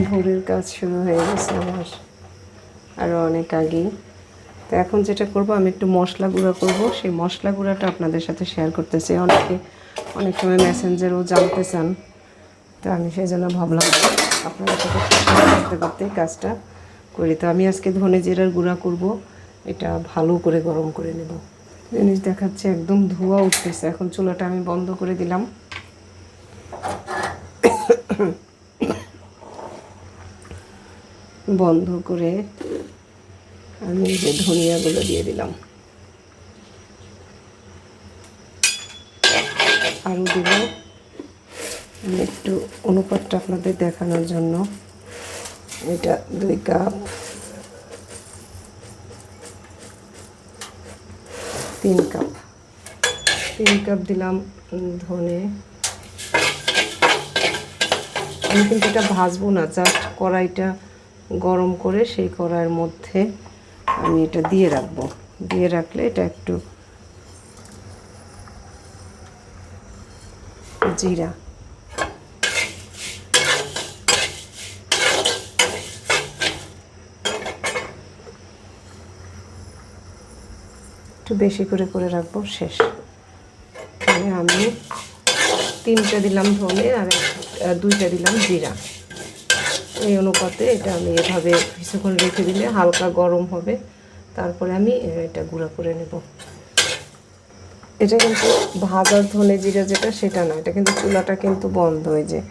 ভোরের কাজ শুরু হয়ে গেছে আমার আরও অনেক আগেই। তো এখন যেটা করব, আমি একটু মশলা গুঁড়া করব। সেই মশলা গুঁড়াটা আপনাদের সাথে শেয়ার করতেছি। অনেক সময় মেসেঞ্জারও জানতে চান, তো আমি সেই জন্য ভাবলাম আপনাদের সাথে শেয়ার করতে করতেই কাজটা করি। তো আমি আজকে ধনে জিরার গুঁড়া করব। এটা ভালো করে গরম করে নেব। জিনিস দেখাচ্ছে একদম ধোঁয়া উঠতেছে। এখন চুলাটা আমি বন্ধ করে দিলাম। বন্ধ করে আমি যে ধনিয়াগুলো দিয়ে দিলাম, আরও দেব। আমি একটু অনুপাতটা আপনাদের দেখানোর জন্য, এটা 2 কাপ, 3 কাপ, 3 কাপ দিলাম ধনে। আমি কিন্তু এটা ভাজবো না, জাস্ট কড়াইটা গরম করে সেই কড়াইয়ের মধ্যে আমি এটা দিয়ে রাখবো। দিয়ে রাখলে এটা একটু জিরা, একটু বেশি করে রাখবো। শেষ মানে আমি 3টা দিলাম ধনে আর 2টা দিলাম জিরা। এই অনুপাতে এটা আমি এভাবে কিছুক্ষণ রেখে দিলে হালকা গরম হবে, তারপরে আমি এটা গুঁড়া করে নেব। এটা কিন্তু ভাজার ধনে জিরা যেটা, সেটা না, এটা কিন্তু চুলাটা কিন্তু বন্ধ হয়ে যায়।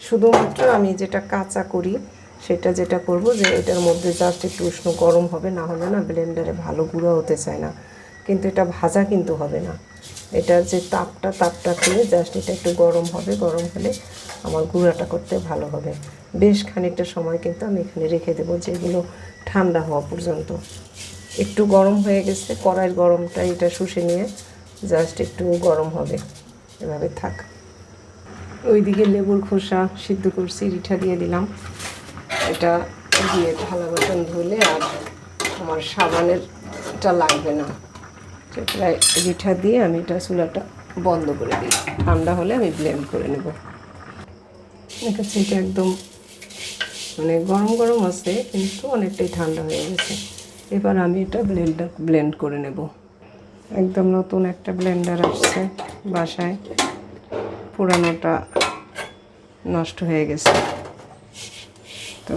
শুধুমাত্র আমি যেটা কাঁচা করি সেটা যেটা করব, যে এটার মধ্যে জাস্ট একটু উষ্ণ গরম হবে, না হলে না ব্লেন্ডারে ভালো গুঁড়া হতে চায় না। কিন্তু এটা ভাজা কিন্তু হবে না, এটার যে তাপটা পেয়ে জাস্ট এটা একটু গরম হবে। গরম হলে আমার গুঁড়াটা করতে ভালো হবে। বেশ খানিকটা সময় কিন্তু আমি এখানে রেখে দেবো, যেগুলো ঠান্ডা হওয়া পর্যন্ত। একটু গরম হয়ে গেছে, কড়াইয়ের গরমটা এটা শুষে নিয়ে জাস্ট একটু গরম হবে, এভাবে থাক। ওইদিকে লেবুর খোসা সিদ্ধ করছি, রিঠা দিয়ে দিলাম। এটা দিয়ে থালা বাসন ধুলে আর আমার সাবানেরটা লাগবে না। প্রায় রিঠা দিয়ে আমি এটা চুলাটা বন্ধ করে দিই। ঠান্ডা হলে আমি ব্লেন্ড করে নেব। দেখাচ্ছি এটা একদম মানে গরম গরম আছে, কিন্তু অনেকটাই ঠান্ডা হয়ে গেছে। এবার আমি এটা ব্লেন্ড করে নেব। একদম নতুন একটা ব্লেন্ডার আসছে বাসায়, পুরানোটা নষ্ট হয়ে গেছে। তো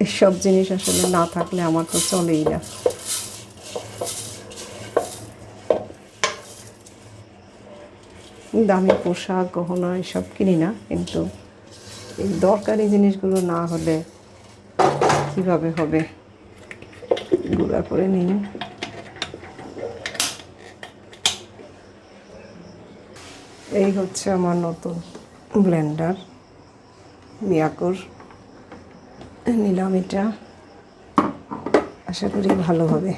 এইসব জিনিস আসলে না থাকলে আমার তো চলেই না। দামি পোশাক গহনা এসব কিনি না, কিন্তু এই দরকারি জিনিসগুলো না হলে কীভাবে হবে। গুঁড়া করে নিই। এই হচ্ছে আমার নতুন ব্লেন্ডার, মিয়াকোর নিলাম। এটা আশা করি ভালো হবে।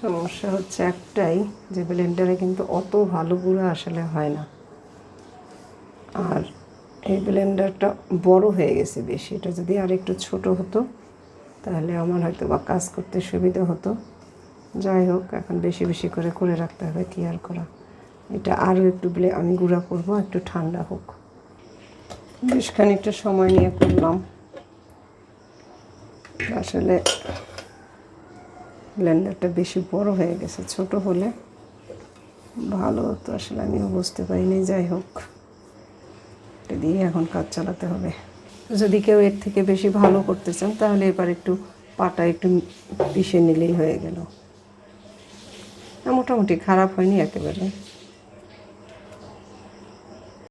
সমস্যা হচ্ছে একটাই, যে ব্লেন্ডারে কিন্তু অত ভালো গুঁড়া আসলে হয় না। আর এই ব্লেন্ডারটা বড় হয়ে গেছে বেশি। এটা যদি আর একটু ছোট হতো তাহলে আমার হয়তো বা কাজ করতে সুবিধা হতো। যাই হোক, এখন বেশি করে রাখতে হবে, কি আর করা। এটা আরও একটু আমি গুঁড়া করব, একটু ঠান্ডা হোক। বেশ খানিকটা সময় নিয়ে করলাম। আসলে ব্লেন্ডারটা বেশি বড় হয়ে গেছে, ছোট হলে ভালো হতো। আসলে আমিও বুঝতে পারিনি। যাই হোক, এটা দিয়ে এখন কাজ চালাতে হবে। যদি কেউ এর থেকে বেশি ভালো করতে চান তাহলে এবার একটু পাটা একটু পিষে নিলেই হয়ে গেল। মোটামুটি খারাপ হয়নি একেবারে।